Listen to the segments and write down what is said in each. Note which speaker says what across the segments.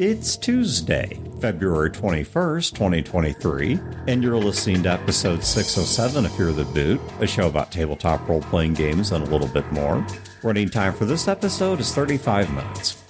Speaker 1: It's Tuesday, February 21st, 2023, and you're listening to episode 607 of Fear the Boot, a show about tabletop role-playing games and a little bit more. Running time for this episode is 35 minutes.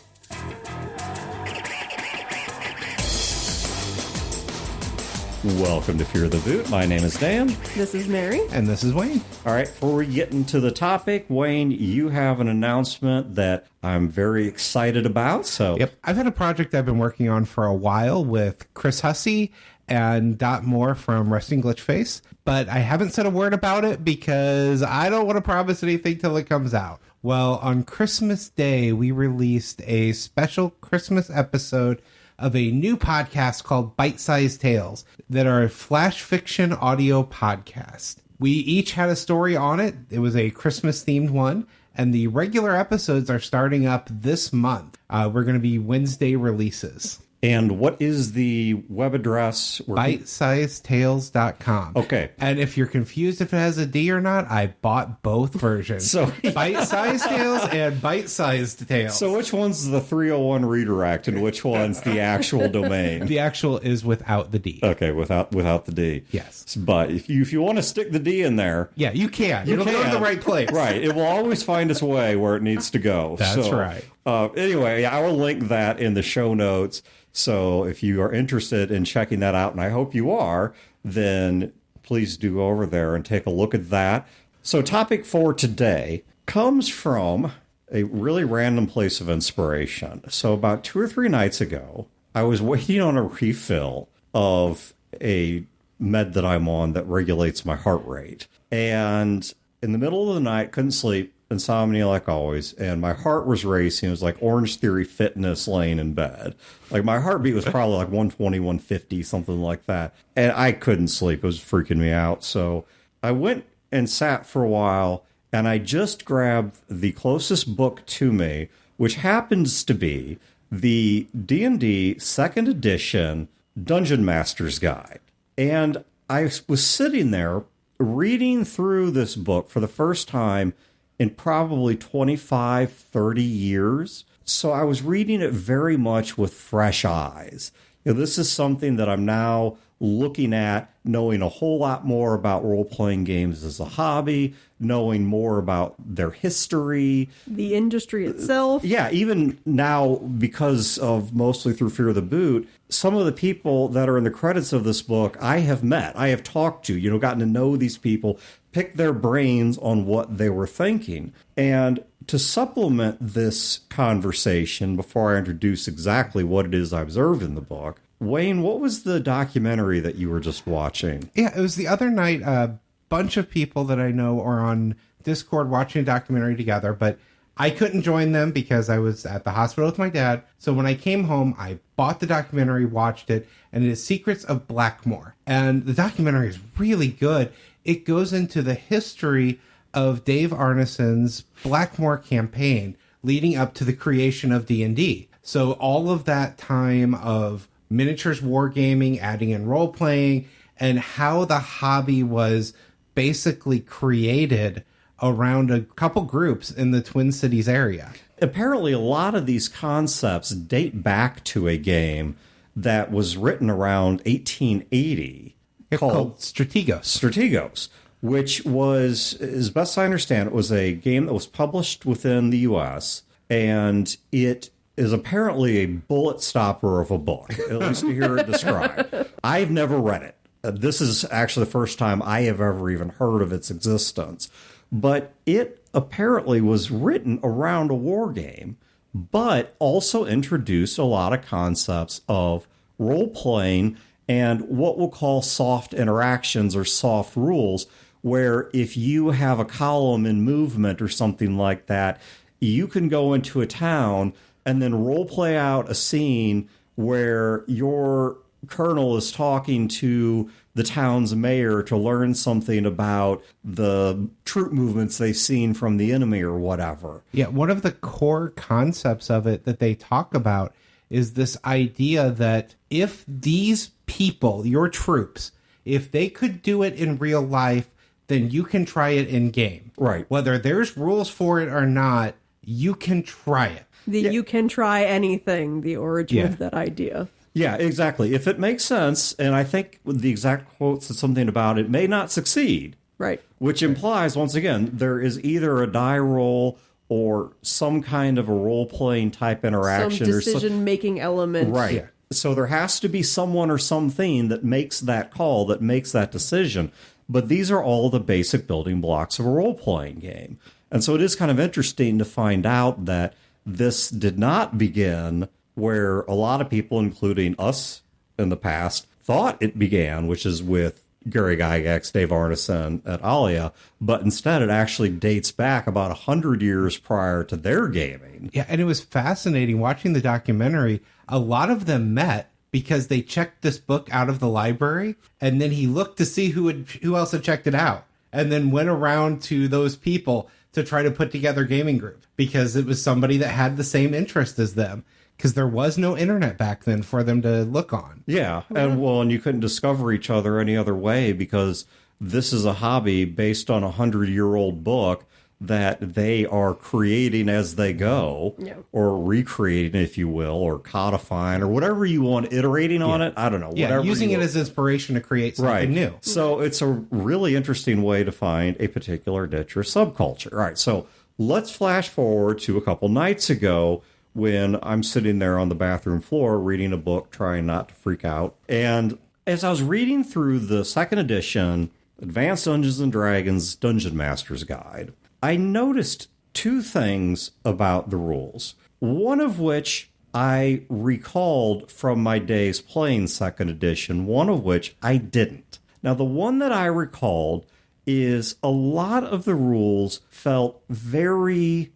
Speaker 1: Welcome to Fear the Boot. My name is Dan.
Speaker 2: This is Mary.
Speaker 3: And this is Wayne.
Speaker 1: All right, before we get into the topic, Wayne, you have an announcement that I'm very excited about.
Speaker 3: Yep. I've had a project I've been working on for a while with Chris Hussey and Dot Moore from Resting Glitch Face, but I haven't said a word about it because I don't want to promise anything till it comes out. Well, on Christmas Day, we released a special Christmas episode of a new podcast called Bite-Sized Tales that are a flash fiction audio podcast. We each had a story on it. It was a Christmas-themed one, and the regular episodes are starting up this month. We're going to be Wednesday releases.
Speaker 1: And what is the web address?
Speaker 3: Bitesizedtales.com.
Speaker 1: Okay.
Speaker 3: And if you're confused if it has a D or not, I bought both versions.
Speaker 1: So
Speaker 3: Bite-Sized Tales and Bite-Sized Tales.
Speaker 1: So which one's the 301 redirect and which one's the actual domain?
Speaker 3: The actual is without the D.
Speaker 1: Okay, without the D.
Speaker 3: Yes.
Speaker 1: But if you want to stick the D in there...
Speaker 3: Yeah, you can. It'll go to the right place.
Speaker 1: Right. It will always find its way where it needs to go.
Speaker 3: That's right.
Speaker 1: Anyway, I will link that in the show notes. So if you are interested in checking that out, and I hope you are, then please do go over there and take a look at that. So topic for today comes from a really random place of inspiration. So about 2 or 3 nights ago, I was waiting on a refill of a med that I'm on that regulates my heart rate. And in the middle of the night, couldn't sleep. Insomnia like always, and my heart was racing. It was like Orange Theory Fitness laying in bed. Like my heartbeat was probably like 120, 150, something like that. And I couldn't sleep. It was freaking me out. So I went and sat for a while, and I just grabbed the closest book to me, which happens to be the D&D 2nd edition Dungeon Master's Guide. And I was sitting there reading through this book for the first time in probably 25, 30 years. So I was reading it very much with fresh eyes. This is something that I'm now looking at, knowing a whole lot more about role-playing games as a hobby, knowing more about their history.
Speaker 2: The industry itself.
Speaker 1: Yeah, even now, because of mostly through Fear the Boot, some of the people that are in the credits of this book I have met, I have talked to, gotten to know these people, pick their brains on what they were thinking. And to supplement this conversation, before I introduce exactly what it is I observed in the book, Wayne, what was the documentary that you were just watching?
Speaker 3: Yeah, it was the other night. A bunch of people that I know are on Discord watching a documentary together, but I couldn't join them because I was at the hospital with my dad. So when I came home, I bought the documentary, watched it, and it is Secrets of Blackmoor. And the documentary is really good. It goes into the history of Dave Arneson's Blackmoor campaign leading up to the creation of D&D. So all of that time of miniatures wargaming, adding in role-playing, and how the hobby was basically created around a couple groups in the Twin Cities area.
Speaker 1: Apparently, a lot of these concepts date back to a game that was written around 1880 called
Speaker 3: Strategos,
Speaker 1: which was, as best I understand, it was a game that was published within the U.S., and it is apparently a bullet stopper of a book, at least to hear it described. I've never read it. This is actually the first time I have ever even heard of its existence. But it apparently was written around a war game, but also introduced a lot of concepts of role-playing and what we'll call soft interactions or soft rules, where if you have a column in movement or something like that, you can go into a town and then role play out a scene where your colonel is talking to the town's mayor to learn something about the troop movements they've seen from the enemy or whatever.
Speaker 3: Yeah, one of the core concepts of it that they talk about is this idea that if these people, your troops, if they could do it in real life, then you can try it in game.
Speaker 1: Right.
Speaker 3: Whether there's rules for it or not, you can try it.
Speaker 2: You can try anything, the origin of that idea.
Speaker 1: Yeah, exactly. If it makes sense, and I think the exact quote said something about it may not succeed.
Speaker 2: Right.
Speaker 1: Which implies, once again, there is either a die roll or some kind of a role-playing type interaction.
Speaker 2: Some decision-making element.
Speaker 1: Right.
Speaker 3: Yeah.
Speaker 1: So there has to be someone or something that makes that call, that makes that decision. But these are all the basic building blocks of a role-playing game. And so it is kind of interesting to find out that this did not begin where a lot of people, including us in the past, thought it began, which is with Gary Gygax, Dave Arneson, and Alia, but instead it actually dates back about 100 years prior to their gaming.
Speaker 3: Yeah, and it was fascinating watching the documentary. A lot of them met because they checked this book out of the library, and then he looked to see who else had checked it out, and then went around to those people to try to put together a gaming group because it was somebody that had the same interest as them. Because there was no internet back then for them to look on.
Speaker 1: Yeah, and you couldn't discover each other any other way because this is a hobby based on a 100-year-old book that they are creating as they go, or recreating, if you will, or codifying, or whatever you want, iterating on it. I don't know.
Speaker 3: Yeah,
Speaker 1: whatever
Speaker 3: using it as inspiration to create something new.
Speaker 1: So it's a really interesting way to find a particular niche or subculture. All right, so let's flash forward to a couple nights ago when I'm sitting there on the bathroom floor reading a book, trying not to freak out. And as I was reading through the second edition, Advanced Dungeons & Dragons Dungeon Master's Guide, I noticed two things about the rules. One of which I recalled from my days playing second edition, one of which I didn't. Now, the one that I recalled is a lot of the rules felt very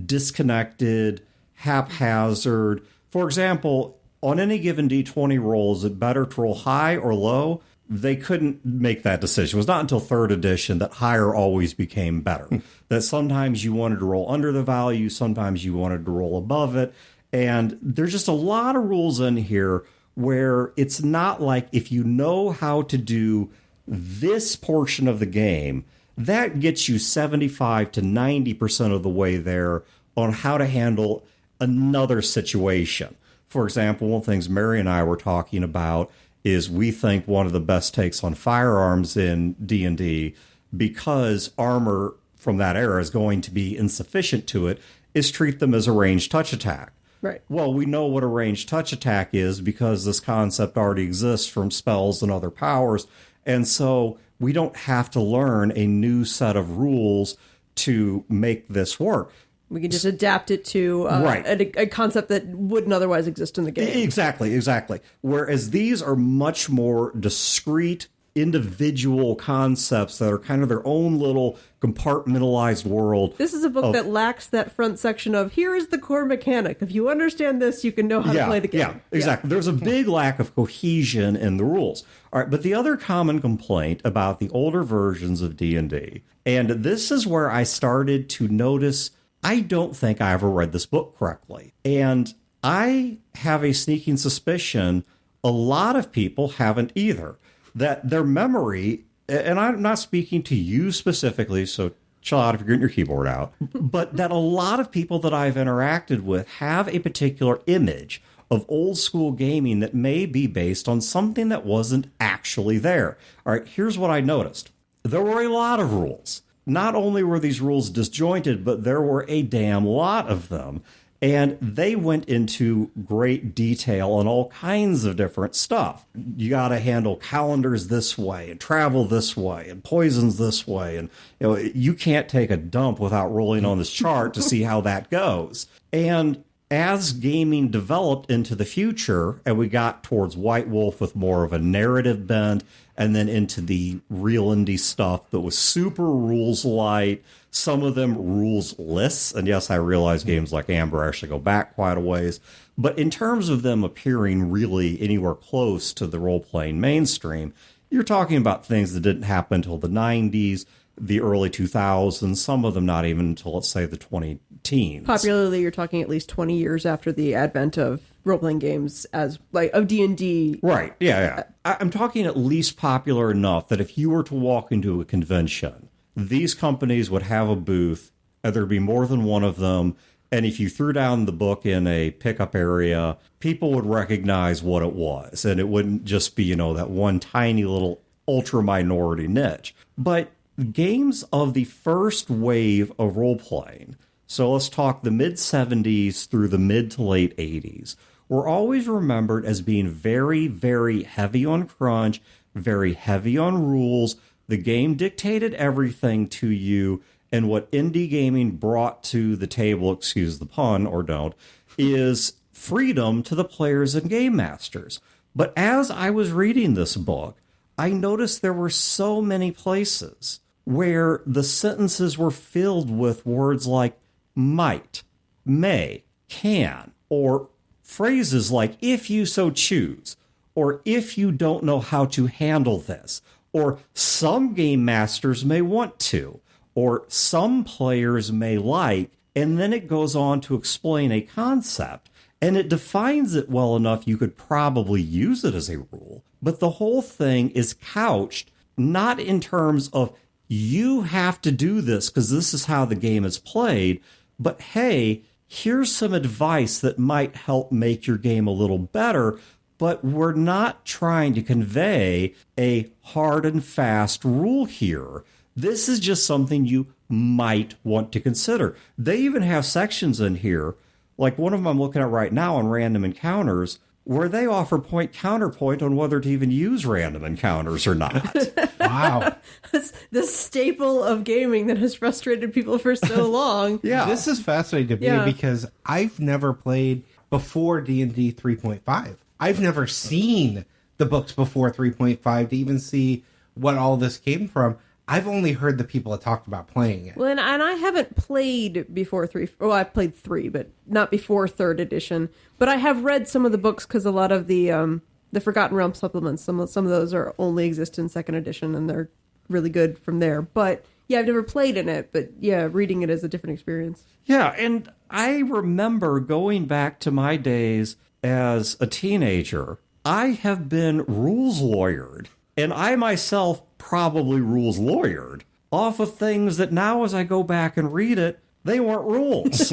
Speaker 1: disconnected, haphazard. For example, on any given D20 roll, is it better to roll high or low? They couldn't make that decision. It was not until third edition that higher always became better. That sometimes you wanted to roll under the value, sometimes you wanted to roll above it. And there's just a lot of rules in here where it's not like if you know how to do this portion of the game, that gets you 75 to 90% of the way there on how to handle another situation. For example, one of the things Mary and I were talking about is we think one of the best takes on firearms in D&D, because armor from that era is going to be insufficient to it, is treat them as a ranged touch attack.
Speaker 2: Right.
Speaker 1: Well, we know what a ranged touch attack is because this concept already exists from spells and other powers, and so we don't have to learn a new set of rules to make this work.
Speaker 2: We can just adapt it to a concept that wouldn't otherwise exist in the game.
Speaker 1: Exactly. Whereas these are much more discrete, individual concepts that are kind of their own little compartmentalized world.
Speaker 2: This is a book that lacks that front section of, here is the core mechanic. If you understand this, you can know how to play the game.
Speaker 1: Yeah, exactly. There's a big lack of cohesion in the rules. All right, but the other common complaint about the older versions of D&D, and this is where I started to notice I don't think I ever read this book correctly. And I have a sneaking suspicion a lot of people haven't either. That their memory, and I'm not speaking to you specifically, so chill out if you're getting your keyboard out, but that a lot of people that I've interacted with have a particular image of old school gaming that may be based on something that wasn't actually there. All right, here's what I noticed. There were a lot of rules. Not only were these rules disjointed, but there were a damn lot of them. And they went into great detail on all kinds of different stuff. You got to handle calendars this way and travel this way and poisons this way. And you can't take a dump without rolling on this chart to see how that goes. And as gaming developed into the future and we got towards White Wolf with more of a narrative bent, and then into the real indie stuff that was super rules light, some of them rules-less. And yes, I realize games like Amber actually go back quite a ways. But in terms of them appearing really anywhere close to the role-playing mainstream, you're talking about things that didn't happen until the 90s, the early 2000s, some of them not even until, let's say, the 2010s.
Speaker 2: Popularly, you're talking at least 20 years after the advent of role-playing games as, like, of D&D.
Speaker 1: Right, yeah. I'm talking at least popular enough that if you were to walk into a convention, these companies would have a booth and there'd be more than one of them. And if you threw down the book in a pickup area, people would recognize what it was. And it wouldn't just be, that one tiny little ultra minority niche. But games of the first wave of role-playing, so let's talk the mid-70s through the mid to late 80s, were always remembered as being very, very heavy on crunch, very heavy on rules. The game dictated everything to you. And what indie gaming brought to the table, excuse the pun or don't, is freedom to the players and game masters. But as I was reading this book, I noticed there were so many places where the sentences were filled with words like might, may, can, or phrases like if you so choose, or if you don't know how to handle this, or some game masters may want to, or some players may like, and then it goes on to explain a concept, and it defines it well enough you could probably use it as a rule. But the whole thing is couched not in terms of you have to do this because this is how the game is played, but hey, here's some advice that might help make your game a little better, but we're not trying to convey a hard and fast rule here. This is just something you might want to consider. They even have sections in here, like one of them I'm looking at right now on random encounters, where they offer point counterpoint on whether to even use random encounters or not.
Speaker 3: Wow.
Speaker 2: That's the staple of gaming that has frustrated people for so long.
Speaker 1: Yeah.
Speaker 3: This is fascinating to me because I've never played before D&D 3.5. I've never seen the books before 3.5 to even see what all this came from. I've only heard the people that talked about playing it.
Speaker 2: Well, and I haven't played before 3. Well, I played 3, but not before 3rd edition. But I have read some of the books because a lot of the Forgotten Realms supplements, some of those are only exist in 2nd edition, and they're really good from there. But yeah, I've never played in it, but yeah, reading it is a different experience.
Speaker 1: Yeah, and I remember going back to my days as a teenager. I have been rules lawyered, and I myself probably rules lawyered off of things that now as I go back and read it, they weren't rules.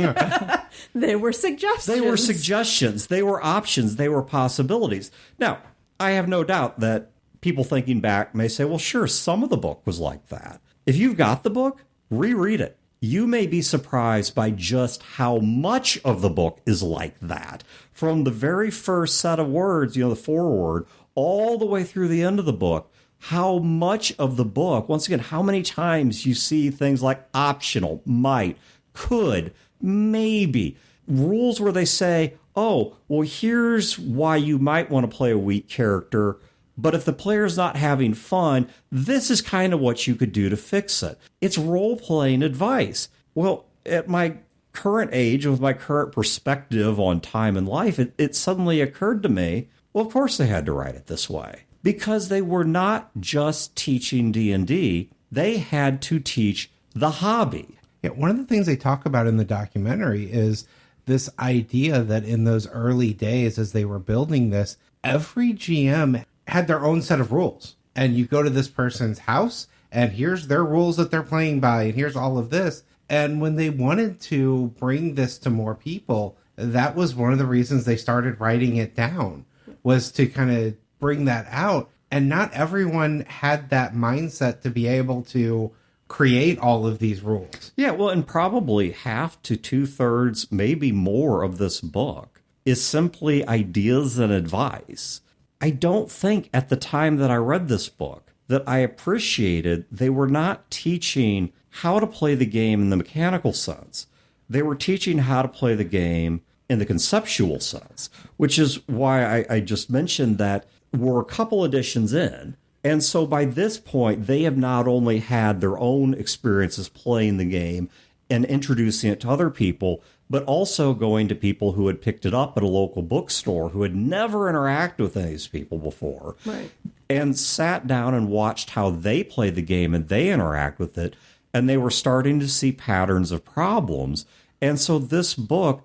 Speaker 2: They were suggestions.
Speaker 1: They were suggestions. They were options. They were possibilities. Now, I have no doubt that people thinking back may say, well, sure, some of the book was like that. If you've got the book, reread it. You may be surprised by just how much of the book is like that. From the very first set of words, the foreword, all the way through the end of the book, how much of the book, once again, how many times you see things like optional, might, could, maybe, rules where they say, oh, well, here's why you might want to play a weak character, but if the player's not having fun, this is kind of what you could do to fix it. It's role-playing advice. Well, at my current age, with my current perspective on time and life, it suddenly occurred to me, well, of course they had to write it this way. Because they were not just teaching D&D, they had to teach the hobby.
Speaker 3: Yeah, one of the things they talk about in the documentary is this idea that in those early days as they were building this, every GM had their own set of rules. And you go to this person's house, and here's their rules that they're playing by, and here's all of this. And when they wanted to bring this to more people, that was one of the reasons they started writing it down, was to kind of bring that out. And not everyone had that mindset to be able to create all of these rules.
Speaker 1: Yeah, well, and probably half to 2/3, maybe more of this book is simply ideas and advice. I don't think at the time that I read this book that I appreciated they were not teaching how to play the game in the mechanical sense. They were teaching how to play the game in the conceptual sense, which is why I just mentioned that we're a couple editions in. And so by this point, they have not only had their own experiences playing the game and introducing it to other people, but also going to people who had picked it up at a local bookstore who had never interacted with any of these people before.
Speaker 2: Right.
Speaker 1: And sat down and watched how they play the game and they interact with it. And they were starting to see patterns of problems. And so this book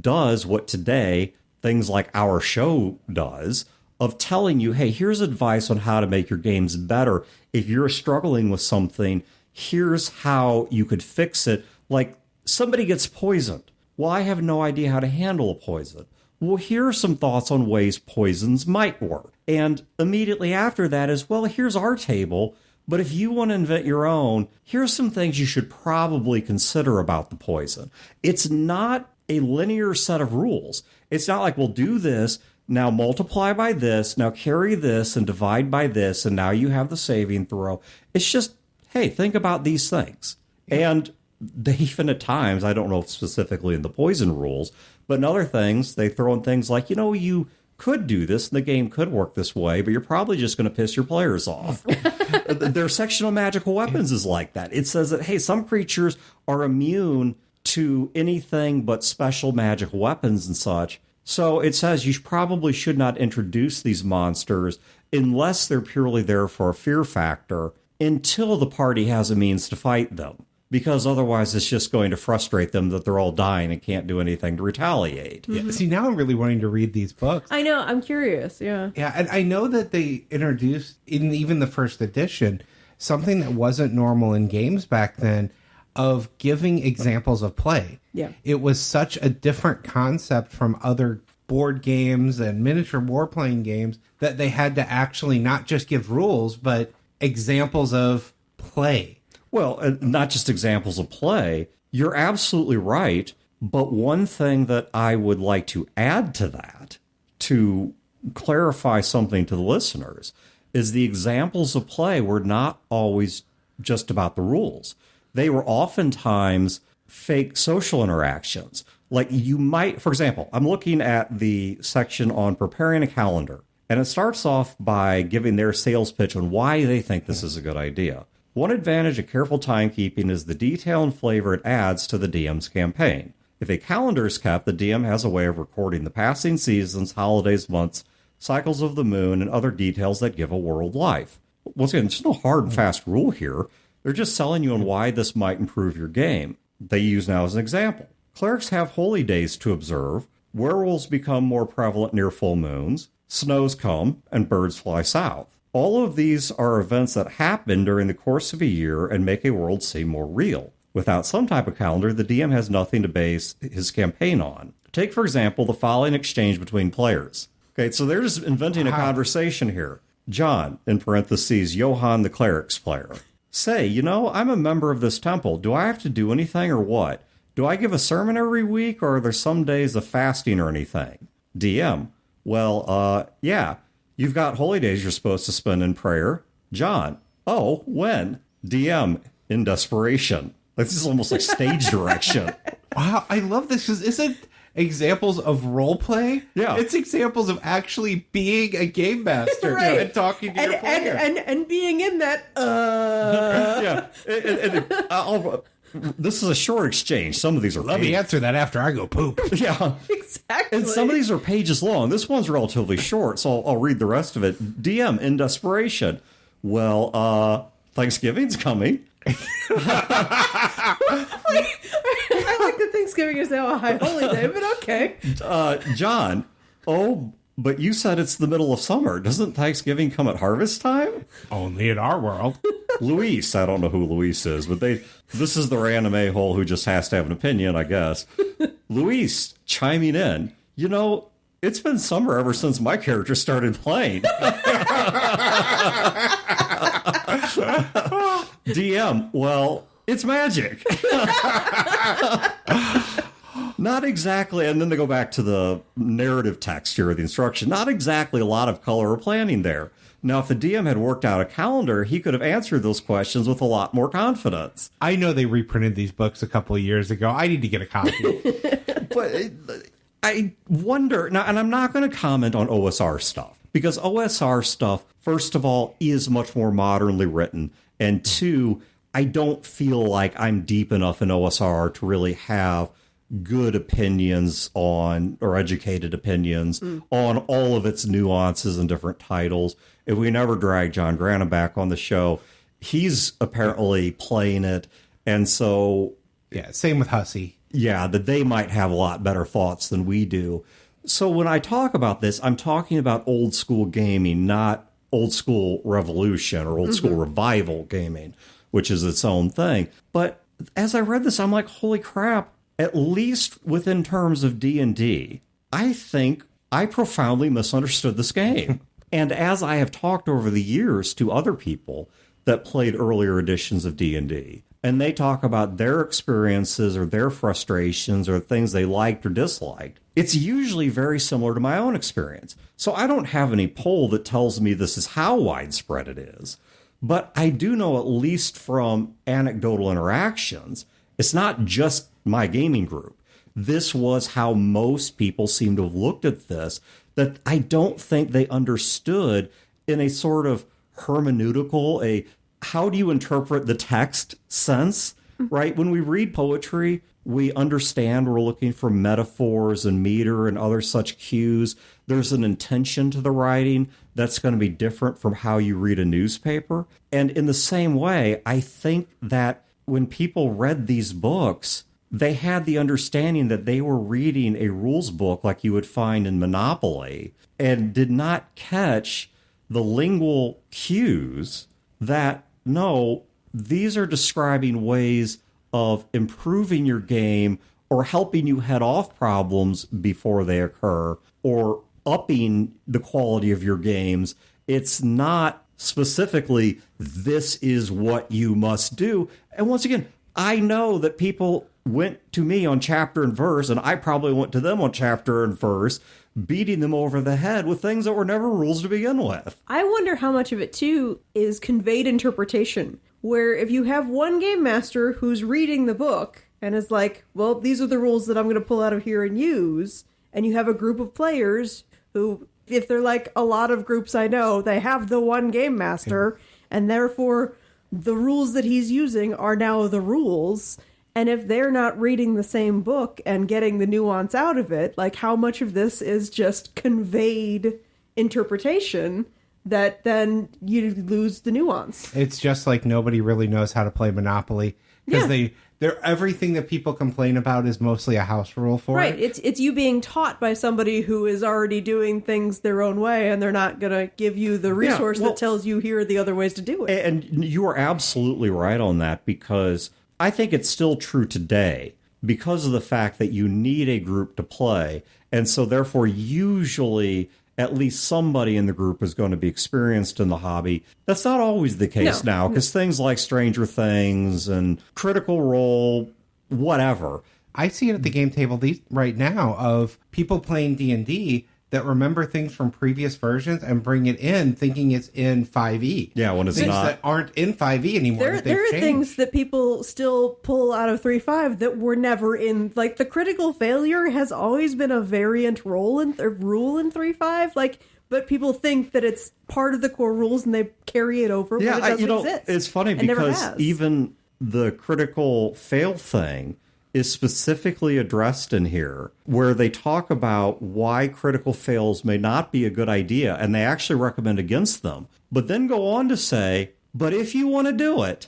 Speaker 1: does what today things like our show does, of telling you, hey, here's advice on how to make your games better. If you're struggling with something, here's how you could fix it. Like somebody gets poisoned. Well, I have no idea how to handle a poison. Well, here are some thoughts on ways poisons might work. And immediately after that is, well, here's our table, but if you want to invent your own, here's some things you should probably consider about the poison. It's not a linear set of rules. It's not like, we'll do this, now multiply by this, now carry this and divide by this, and now you have the saving throw. It's just, hey, think about these things. And they even at times, I don't know specifically in the poison rules, but in other things, they throw in things like, you could do this and the game could work this way, but you're probably just going to piss your players off. Their section on magical weapons is like that. It says that, hey, some creatures are immune to anything but special magical weapons and such. So it says you probably should not introduce these monsters unless they're purely there for a fear factor until the party has a means to fight them. Because otherwise it's just going to frustrate them that they're all dying and can't do anything to retaliate.
Speaker 3: Yeah. See, now I'm really wanting to read these books.
Speaker 2: I know. I'm curious. Yeah.
Speaker 3: Yeah, and I know that they introduced, in even the first edition, something that wasn't normal in games back then, of giving examples of play.
Speaker 2: Yeah.
Speaker 3: It was such a different concept from other board games and miniature war-playing games that they had to actually not just give rules, but examples of play.
Speaker 1: Well, not just examples of play. You're absolutely right. But one thing that I would like to add to that, to clarify something to the listeners, is the examples of play were not always just about the rules. They were oftentimes fake social interactions. Like you might, for example, I'm looking at the section on preparing a calendar, and it starts off by giving their sales pitch on why they think this is a good idea. One advantage of careful timekeeping is the detail and flavor it adds to the DM's campaign. If a calendar is kept, the DM has a way of recording the passing seasons, holidays, months, cycles of the moon, and other details that give a world life. Once again, there's no hard and fast rule here. They're just selling you on why this might improve your game. They use now as an example. Clerics have holy days to observe, werewolves become more prevalent near full moons, snows come, and birds fly south. All of these are events that happen during the course of a year and make a world seem more real. Without some type of calendar, the DM has nothing to base his campaign on. Take, for example, the following exchange between players. Okay, so they're just inventing a conversation here. John, in parentheses, Johann the cleric's player. Say, I'm a member of this temple. Do I have to do anything or what? Do I give a sermon every week, or are there some days of fasting or anything? DM, well, yeah. You've got holy days you're supposed to spend in prayer. John, oh, when? DM, in desperation. This is almost like stage direction.
Speaker 3: Wow, I love this. Isn't examples of role play?
Speaker 1: Yeah.
Speaker 3: It's examples of actually being a game master
Speaker 2: Right.
Speaker 3: and talking to your player.
Speaker 2: And being in that,
Speaker 1: Yeah. This is a short exchange. Some of these are
Speaker 3: Let me answer that after I go poop.
Speaker 1: Yeah.
Speaker 2: exactly.
Speaker 1: And some of these are pages long. This one's relatively short, so I'll read the rest of it. DM, in desperation. Well, Thanksgiving's coming.
Speaker 2: I like that Thanksgiving is now a high holy day, but okay.
Speaker 1: John, oh, but you said it's the middle of summer. Doesn't Thanksgiving come at harvest time?
Speaker 3: Only in our world.
Speaker 1: Luis, I don't know who Luis is, but this is the random a-hole who just has to have an opinion, I guess. Luis chiming in, it's been summer ever since my character started playing. DM, well, it's magic. Not exactly, and then they go back to the narrative text here, the instruction. Not exactly a lot of color or planning there. Now, if the DM had worked out a calendar, he could have answered those questions with a lot more confidence.
Speaker 3: I know they reprinted these books a couple of years ago. I need to get a copy.
Speaker 1: But I wonder, now, and I'm not going to comment on OSR stuff, because OSR stuff, first of all, is much more modernly written, and two, I don't feel like I'm deep enough in OSR to really have good opinions on, or educated opinions on all of its nuances and different titles. If we never drag John Granum back on the show, he's apparently playing it. And so,
Speaker 3: Yeah, same with Hussey.
Speaker 1: yeah, that they might have a lot better thoughts than we do. So when I talk about this, I'm talking about old school gaming, not old school revolution or old school revival gaming, which is its own thing. But as I read this, I'm like, holy crap, at least within terms of D&D, I think I profoundly misunderstood this game. And as I have talked over the years to other people that played earlier editions of D&D, and they talk about their experiences or their frustrations or things they liked or disliked, it's usually very similar to my own experience. So I don't have any poll that tells me this is how widespread it is. But I do know, at least from anecdotal interactions, it's not just my gaming group. This was how most people seem to have looked at this, that I don't think they understood in a sort of hermeneutical, a how do you interpret the text sense, right? When we read poetry, we understand we're looking for metaphors and meter and other such cues. There's an intention to the writing that's going to be different from how you read a newspaper. And in the same way, I think that when people read these books, they had the understanding that they were reading a rules book like you would find in Monopoly, and did not catch the lingual cues that, no, these are describing ways of improving your game or helping you head off problems before they occur or upping the quality of your games. It's not specifically, this is what you must do. And once again, I know that people went to me on chapter and verse, and I probably went to them on chapter and verse, beating them over the head with things that were never rules to begin with.
Speaker 2: I wonder how much of it, too, is conveyed interpretation, where if you have one game master who's reading the book and is like, well, these are the rules that I'm going to pull out of here and use, and you have a group of players who, if they're like a lot of groups I know, they have the one game master, and therefore the rules that he's using are now the rules. And if they're not reading the same book and getting the nuance out of it, like how much of this is just conveyed interpretation that then you lose the nuance?
Speaker 3: It's just like nobody really knows how to play Monopoly, because they're everything that people complain about is mostly a house rule for it.
Speaker 2: Right. It's you being taught by somebody who is already doing things their own way, and they're not going to give you the resource that tells you here are the other ways to do it.
Speaker 1: And you are absolutely right on that, because I think it's still true today because of the fact that you need a group to play. And so therefore, usually at least somebody in the group is going to be experienced in the hobby. That's not always the case now, because things like Stranger Things and Critical Role, whatever.
Speaker 3: I see it at the game table right now of people playing D&D that remember things from previous versions and bring it in thinking it's in 5e.
Speaker 1: Yeah, when it's
Speaker 3: things
Speaker 1: not.
Speaker 3: that aren't in 5e anymore.
Speaker 2: There are things that people still pull out of 3.5 that were never in. Like, the critical failure has always been a variant rule in 3.5. Like, but people think that it's part of the core rules and they carry it over.
Speaker 1: Yeah,
Speaker 2: but it doesn't exist.
Speaker 1: It's funny because even the critical fail thing is specifically addressed in here, where they talk about why critical fails may not be a good idea, and they actually recommend against them, but then go on to say, but if you want to do it,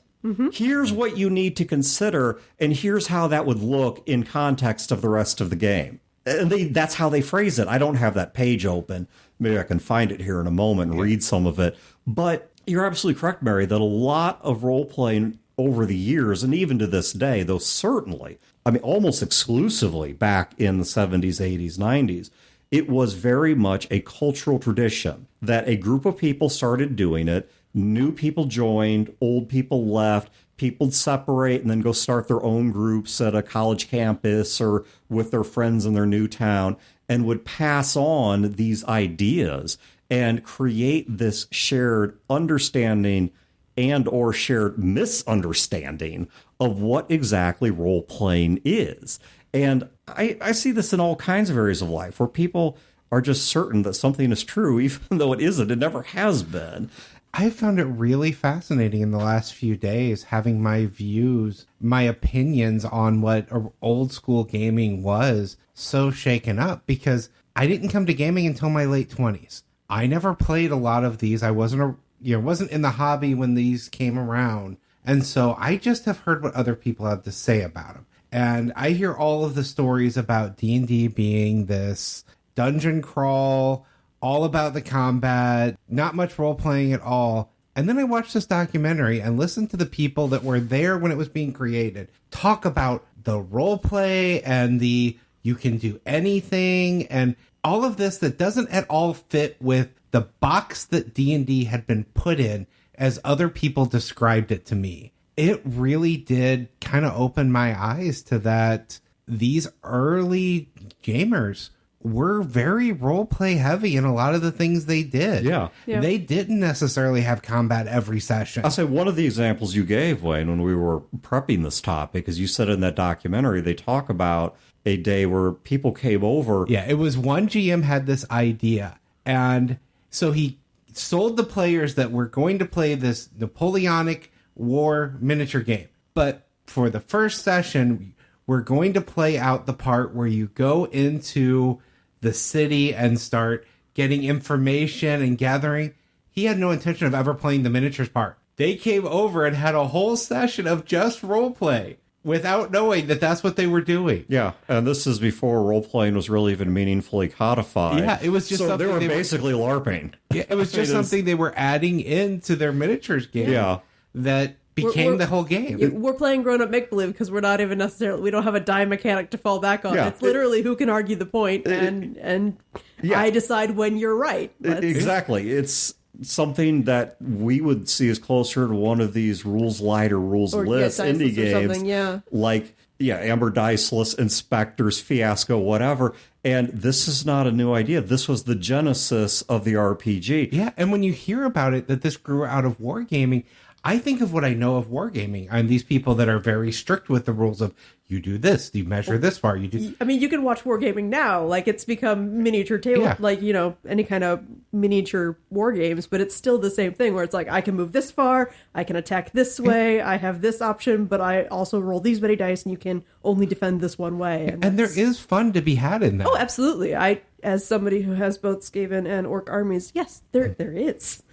Speaker 1: here's what you need to consider, and here's how that would look in context of the rest of the game. And that's how they phrase it. I don't have that page open. Maybe I can find it here in a moment and read some of it. But you're absolutely correct, Mary, that a lot of role-playing over the years, and even to this day, though certainly, I mean, almost exclusively back in the 70s, 80s, 90s, it was very much a cultural tradition that a group of people started doing it, new people joined, old people left, people'd separate and then go start their own groups at a college campus or with their friends in their new town, and would pass on these ideas and create this shared understanding and or shared misunderstanding of what exactly role-playing is. And I see this in all kinds of areas of life where people are just certain that something is true, even though it isn't. It never has been.
Speaker 3: I found it really fascinating in the last few days, having my views, my opinions on what old school gaming was so shaken up, because I didn't come to gaming until my late 20s. I never played a lot of these. I wasn't in the hobby when these came around. And so I just have heard what other people have to say about them. And I hear all of the stories about D&D being this dungeon crawl, all about the combat, not much role-playing at all. And then I watched this documentary and listened to the people that were there when it was being created talk about the role play and the you can do anything and all of this that doesn't at all fit with the box that D&D had been put in as other people described it to me. It really did kind of open my eyes to that these early gamers were very roleplay heavy in a lot of the things they did.
Speaker 1: Yeah.
Speaker 3: They didn't necessarily have combat every session.
Speaker 1: I'll say one of the examples you gave, Wayne, when we were prepping this topic, is you said in that documentary, they talk about a day where people came over.
Speaker 3: Yeah, it was one GM had this idea. And so he sold the players that were going to play this Napoleonic War miniature game. But for the first session, we're going to play out the part where you go into the city and start getting information and gathering. He had no intention of ever playing the miniatures part. They came over and had a whole session of just roleplay without knowing that that's what they were doing.
Speaker 1: Yeah, and this is before role-playing was really even meaningfully codified.
Speaker 3: Yeah, it was just
Speaker 1: so
Speaker 3: something
Speaker 1: they were basically LARPing.
Speaker 3: Yeah, it was just something they were adding into their miniatures game.
Speaker 1: Yeah.
Speaker 3: That became the whole game.
Speaker 2: We're playing grown-up make-believe because we're not even necessarily, we don't have a die mechanic to fall back on.
Speaker 1: Yeah.
Speaker 2: It's literally who can argue the point, and
Speaker 1: Yeah.
Speaker 2: I decide when you're right.
Speaker 1: Exactly. It's something that we would see as closer to one of these rules light or rules list
Speaker 2: dice
Speaker 1: indie
Speaker 2: lists or
Speaker 1: games.
Speaker 2: something, yeah.
Speaker 1: Like, Amber Diceless, Inspectors, Fiasco, whatever. And this is not a new idea. This was the genesis of the RPG.
Speaker 3: Yeah, and when you hear about it, that this grew out of wargaming, I think of what I know of wargaming. I'm these people that are very strict with the rules of you do this, you measure this far, you do.
Speaker 2: I mean, you can watch wargaming now. Like, it's become miniature table,
Speaker 3: Yeah.
Speaker 2: like, any kind of miniature war games, but it's still the same thing where it's like, I can move this far, I can attack this way, I have this option, but I also roll these many dice and you can only defend this one way.
Speaker 3: And there is fun to be had in that.
Speaker 2: Oh, absolutely. I, as somebody who has both Skaven and Orc armies, yes, there is.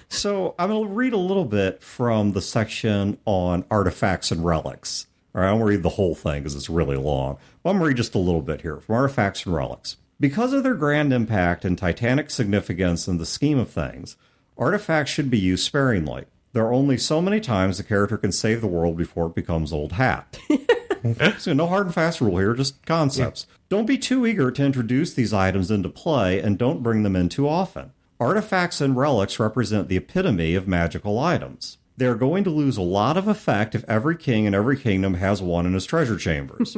Speaker 1: So I'm going to read a little bit from the section on artifacts and relics. All right, I won't read the whole thing because it's really long. But I'm going to read just a little bit here from artifacts and relics. Because of their grand impact and titanic significance in the scheme of things, artifacts should be used sparingly. There are only so many times the character can save the world before it becomes old hat. So no hard and fast rule here, just concepts. Yeah. Don't be too eager to introduce these items into play, and don't bring them in too often. Artifacts and relics represent the epitome of magical items. They are going to lose a lot of effect if every king in every kingdom has one in his treasure chambers.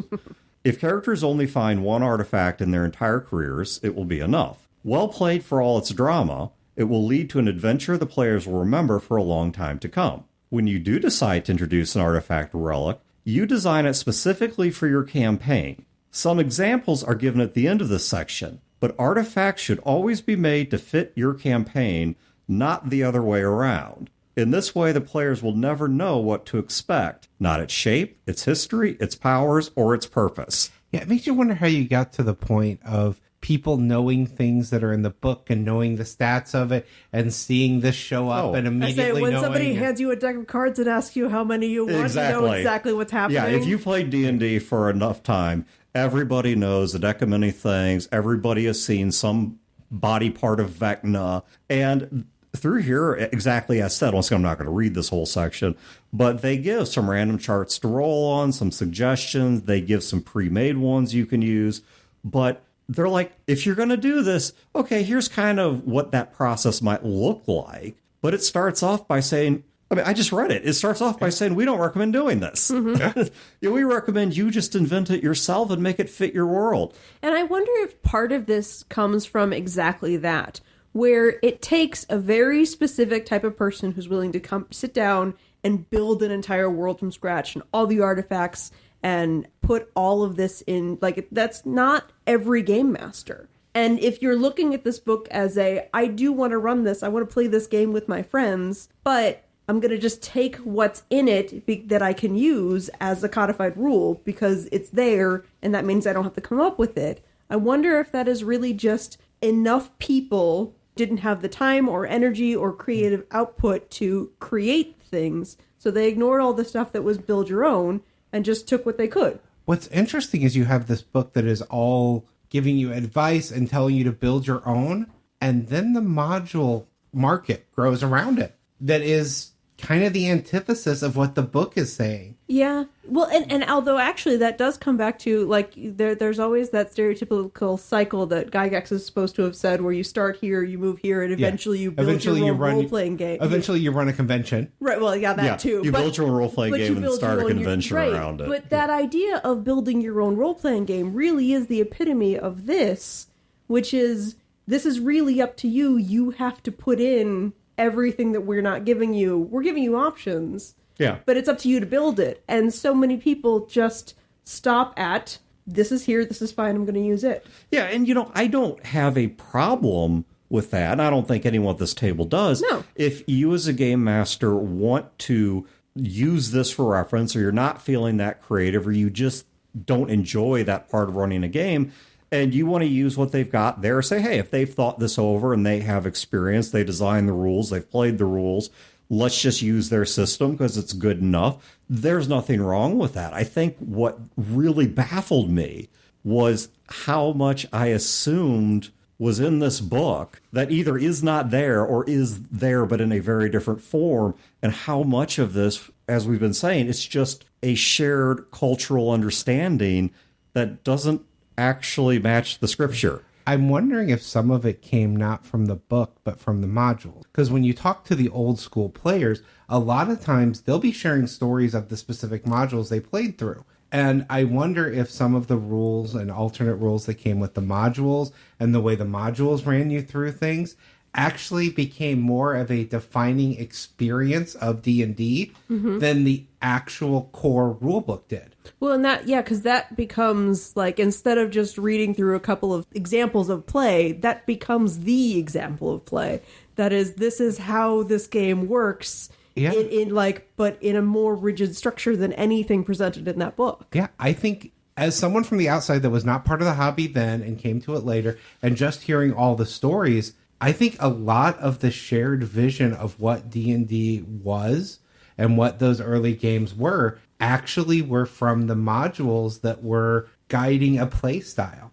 Speaker 1: If characters only find one artifact in their entire careers, it will be enough. Well played for all its drama, it will lead to an adventure the players will remember for a long time to come. When you do decide to introduce an artifact or relic, you design it specifically for your campaign. Some examples are given at the end of this section, but artifacts should always be made to fit your campaign, not the other way around. In this way, the players will never know what to expect, not its shape, its history, its powers, or its purpose.
Speaker 3: Yeah, it makes you wonder how you got to the point of people knowing things that are in the book and knowing the stats of it and seeing this show up and immediately
Speaker 2: when
Speaker 3: knowing
Speaker 2: somebody hands you a deck of cards and asks you how many you want, you know exactly what's happening.
Speaker 1: Yeah, if you played D&D for enough time, everybody knows a deck of many things. Everybody has seen some body part of Vecna. And through here, exactly as said, once again, I'm not going to read this whole section, but they give some random charts to roll on, some suggestions. They give some pre-made ones you can use. But they're like, if you're going to do this, okay, here's kind of what that process might look like. But it starts off by saying, I mean, I just read it. It starts off by saying, we don't recommend doing this. Mm-hmm. We recommend you just invent it yourself and make it fit your world.
Speaker 2: And I wonder if part of this comes from exactly that, where it takes a very specific type of person who's willing to come sit down and build an entire world from scratch and all the artifacts and put all of this in. Like, that's not every game master. And if you're looking at this book as I do want to run this, I want to play this game with my friends, but I'm going to just take what's in it that I can use as a codified rule because it's there, and that means I don't have to come up with it. I wonder if that is really just enough people didn't have the time or energy or creative output to create things, so they ignored all the stuff that was build your own and just took what they could.
Speaker 3: What's interesting is you have this book that is all giving you advice and telling you to build your own, and then the module market grows around it that is kind of the antithesis of what the book is saying.
Speaker 2: Yeah. Well, and although actually that does come back to, like, there's always that stereotypical cycle that Gygax is supposed to have said, where you start here, you move here, and eventually you build your own role-playing game.
Speaker 3: Eventually you run a convention.
Speaker 2: Right, well, yeah, that too.
Speaker 1: You build your own role-playing game and start a convention around it.
Speaker 2: But that idea of building your own role-playing game really is the epitome of this, which is, this is really up to you. You have to put in everything that we're not giving you. We're giving you options.
Speaker 1: Yeah.
Speaker 2: But it's up to you to build it. And so many people just stop at, this is here, this is fine, I'm going to use it.
Speaker 1: Yeah, and I don't have a problem with that. And I don't think anyone at this table does.
Speaker 2: No.
Speaker 1: If you as a game master want to use this for reference, or you're not feeling that creative, or you just don't enjoy that part of running a game, and you want to use what they've got there, say, hey, if they've thought this over and they have experience, they designed the rules, they've played the rules, let's just use their system because it's good enough. There's nothing wrong with that. I think what really baffled me was how much I assumed was in this book that either is not there or is there but in a very different form, and how much of this, as we've been saying, it's just a shared cultural understanding that doesn't actually match the scripture.
Speaker 3: I'm wondering if some of it came not from the book, but from the modules. Because when you talk to the old school players, a lot of times they'll be sharing stories of the specific modules they played through. And I wonder if some of the rules and alternate rules that came with the modules and the way the modules ran you through things actually became more of a defining experience of D&D than the actual core rulebook did.
Speaker 2: Well, and that, yeah, because that becomes, like, instead of just reading through a couple of examples of play, that becomes the example of play. That is, this is how this game works, but in a more rigid structure than anything presented in that book.
Speaker 3: Yeah, I think as someone from the outside that was not part of the hobby then and came to it later, and just hearing all the stories, I think a lot of the shared vision of what D&D was and what those early games were actually were from the modules that were guiding a play style.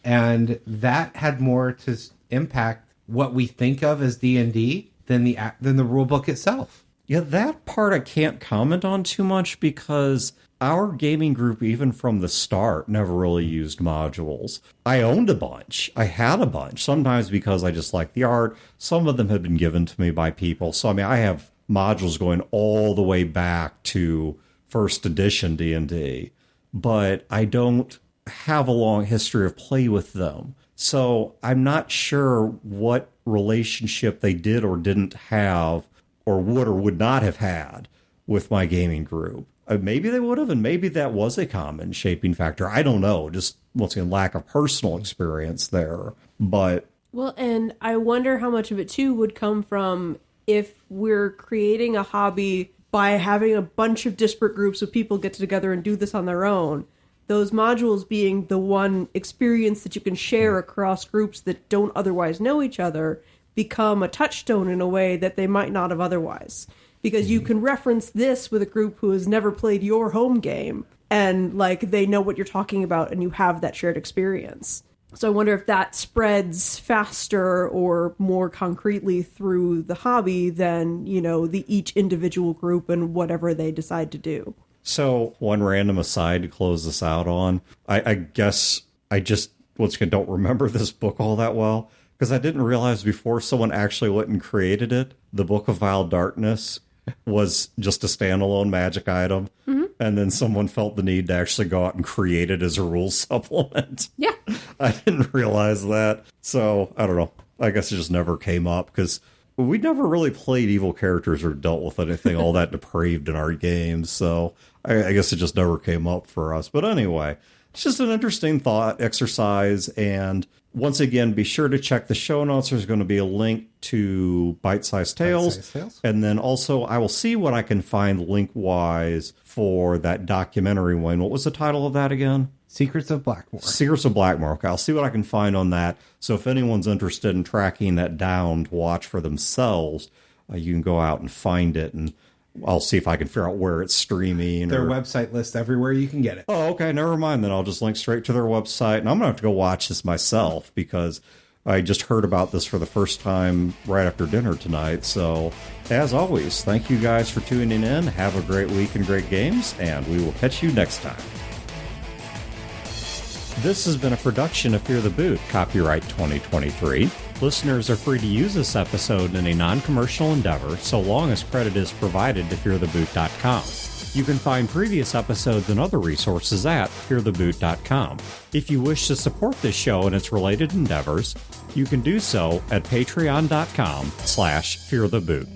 Speaker 3: And that had more to impact what we think of as D&D than the rule book itself.
Speaker 1: Yeah, that part I can't comment on too much because our gaming group, even from the start, never really used modules. I owned a bunch. I had a bunch, sometimes because I just liked the art. Some of them had been given to me by people. So, I mean, I have modules going all the way back to first edition D&D, but I don't have a long history of play with them. So I'm not sure what relationship they did or didn't have or would or would not have had with my gaming group. Maybe they would have, and maybe that was a common shaping factor. I don't know. Just, once again, lack of personal experience there. But
Speaker 2: well, and I wonder how much of it, too, would come from if we're creating a hobby by having a bunch of disparate groups of people get together and do this on their own. Those modules being the one experience that you can share across groups that don't otherwise know each other become a touchstone in a way that they might not have otherwise. Because you can reference this with a group who has never played your home game, and like they know what you're talking about, and you have that shared experience. So I wonder if that spreads faster or more concretely through the hobby than, the each individual group and whatever they decide to do.
Speaker 1: So one random aside to close this out on, I guess I just, once again, don't remember this book all that well, because I didn't realize before someone actually went and created it, the Book of Vile Darkness was just a standalone magic item. And then someone felt the need to actually go out and create it as a rules supplement.
Speaker 2: Yeah.
Speaker 1: I didn't realize that. So, I don't know. I guess it just never came up because we never really played evil characters or dealt with anything all that depraved in our games. So, I guess it just never came up for us. But anyway, it's just an interesting thought exercise. And once again, be sure to check the show notes. There's going to be a link to Bite-Sized Tales. And then also, I will see what I can find link-wise for that documentary one. What was the title of that again?
Speaker 3: Secrets of Blackmoor.
Speaker 1: Secrets of Blackmoor. Okay, I'll see what I can find on that. So if anyone's interested in tracking that down to watch for themselves, you can go out and find it, and I'll see if I can figure out where it's streaming.
Speaker 3: Their website lists everywhere you can get it.
Speaker 1: Oh, okay, never mind. Then I'll just link straight to their website, and I'm going to have to go watch this myself because I just heard about this for the first time right after dinner tonight. So, as always, thank you guys for tuning in. Have a great week and great games, and we will catch you next time. This has been a production of Fear the Boot, copyright 2023. Listeners are free to use this episode in a non-commercial endeavor, so long as credit is provided to feartheboot.com. You can find previous episodes and other resources at feartheboot.com. If you wish to support this show and its related endeavors, you can do so at patreon.com/feartheboot.